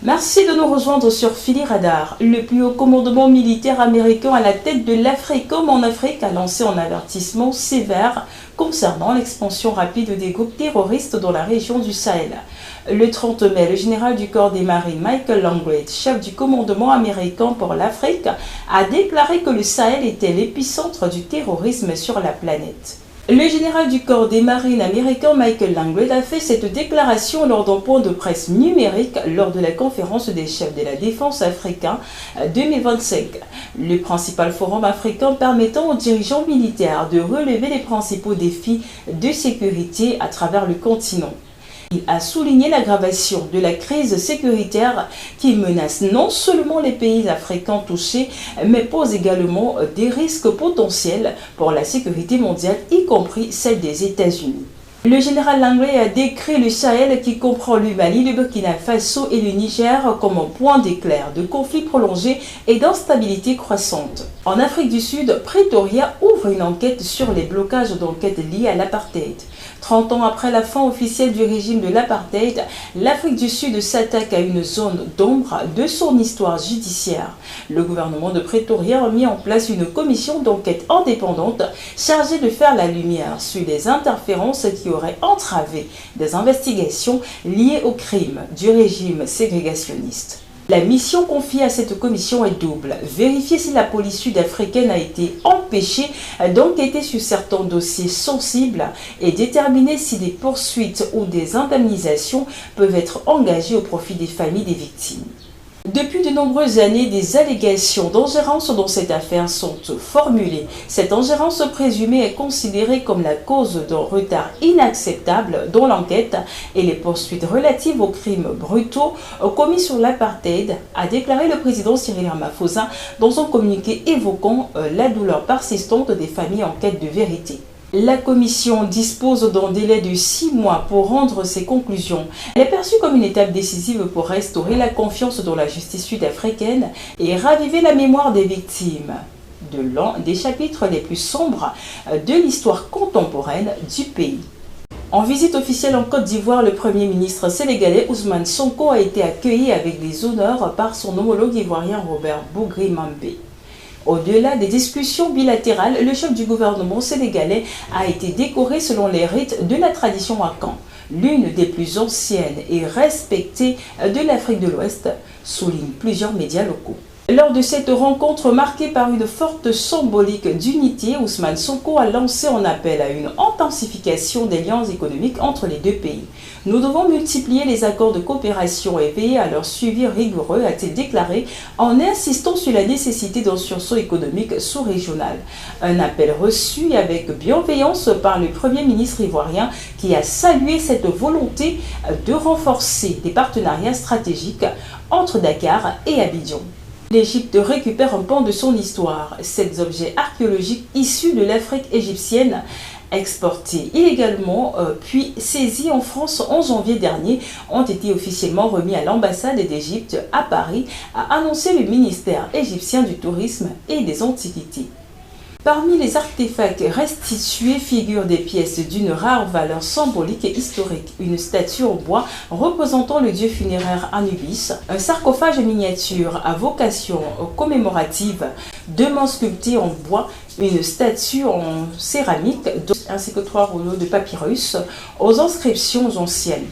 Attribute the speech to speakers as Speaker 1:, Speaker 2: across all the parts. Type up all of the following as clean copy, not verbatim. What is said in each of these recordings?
Speaker 1: Merci de nous rejoindre sur Philly Radar. Le plus haut commandement militaire américain à la tête de l'Afrique comme en Afrique a lancé un avertissement sévère concernant l'expansion rapide des groupes terroristes dans la région du Sahel. Le 30 mai, le général du corps des marines Michael Langley, chef du commandement américain pour l'Afrique, a déclaré que le Sahel était l'épicentre du terrorisme sur la planète. Le général du corps des marines américain Michael Langley a fait cette déclaration lors d'un point de presse numérique lors de la conférence des chefs de la défense africain 2025, le principal forum africain permettant aux dirigeants militaires de relever les principaux défis de sécurité à travers le continent. Il a souligné l'aggravation de la crise sécuritaire qui menace non seulement les pays africains touchés, mais pose également des risques potentiels pour la sécurité mondiale, y compris celle des États-Unis. Le général Langley a décrit le Sahel qui comprend le Mali, le Burkina Faso et le Niger comme un point d'éclair de conflits prolongés et d'instabilité croissante. En Afrique du Sud, Pretoria ouvre une enquête sur les blocages d'enquêtes liés à l'apartheid. 30 ans après la fin officielle du régime de l'apartheid, l'Afrique du Sud s'attaque à une zone d'ombre de son histoire judiciaire. Le gouvernement de Pretoria a mis en place une commission d'enquête indépendante chargée de faire la lumière sur les interférences qui auraient entravé des investigations liées aux crimes du régime ségrégationniste. La mission confiée à cette commission est double. Vérifier si la police sud-africaine a été empêchée d'enquêter sur certains dossiers sensibles et déterminer si des poursuites ou des indemnisations peuvent être engagées au profit des familles des victimes. Depuis de nombreuses années, des allégations d'ingérence dans cette affaire sont formulées. Cette ingérence présumée est considérée comme la cause d'un retard inacceptable dans l'enquête et les poursuites relatives aux crimes brutaux commis sur l'apartheid, a déclaré le président Cyril Ramaphosa dans un communiqué évoquant la douleur persistante des familles en quête de vérité. La commission dispose d'un délai de 6 mois pour rendre ses conclusions. Elle est perçue comme une étape décisive pour restaurer la confiance dans la justice sud-africaine et raviver la mémoire des victimes de l'un des chapitres les plus sombres de l'histoire contemporaine du pays. En visite officielle en Côte d'Ivoire, le Premier ministre sénégalais Ousmane Sonko a été accueilli avec des honneurs par son homologue ivoirien Robert Bougri-Mambé. Au-delà des discussions bilatérales, le chef du gouvernement sénégalais a été décoré selon les rites de la tradition Akan, l'une des plus anciennes et respectées de l'Afrique de l'Ouest, soulignent plusieurs médias locaux. Lors de cette rencontre marquée par une forte symbolique d'unité, Ousmane Sonko a lancé un appel à une intensification des liens économiques entre les deux pays. Nous devons multiplier les accords de coopération et veiller à leur suivi rigoureux, a-t-il déclaré, en insistant sur la nécessité d'un sursaut économique sous-régional. Un appel reçu avec bienveillance par le Premier ministre ivoirien qui a salué cette volonté de renforcer des partenariats stratégiques entre Dakar et Abidjan. L'Égypte récupère un pan de son histoire. Ces objets archéologiques issus de l'Afrique égyptienne, exportés illégalement puis saisis en France en janvier dernier, ont été officiellement remis à l'ambassade d'Égypte à Paris, a annoncé le ministère égyptien du Tourisme et des Antiquités. Parmi les artefacts restitués figurent des pièces d'une rare valeur symbolique et historique, une statue en bois représentant le dieu funéraire Anubis, un sarcophage miniature à vocation commémorative, 2 mains sculptées en bois, une statue en céramique, ainsi que 3 rouleaux de papyrus aux inscriptions anciennes.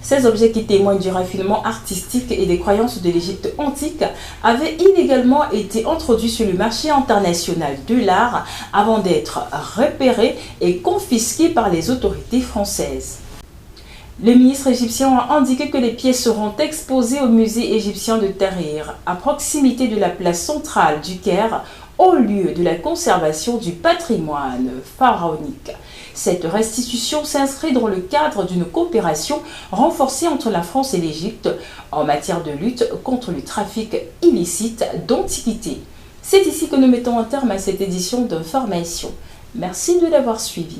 Speaker 1: Ces objets qui témoignent du raffinement artistique et des croyances de l'Égypte antique avaient illégalement été introduits sur le marché international de l'art avant d'être repérés et confisqués par les autorités françaises. Le ministre égyptien a indiqué que les pièces seront exposées au musée égyptien de Tahrir, à proximité de la place centrale du Caire, au lieu de la conservation du patrimoine pharaonique. Cette restitution s'inscrit dans le cadre d'une coopération renforcée entre la France et l'Égypte en matière de lutte contre le trafic illicite d'antiquités. C'est ici que nous mettons un terme à cette édition d'Information. Merci de l'avoir suivi.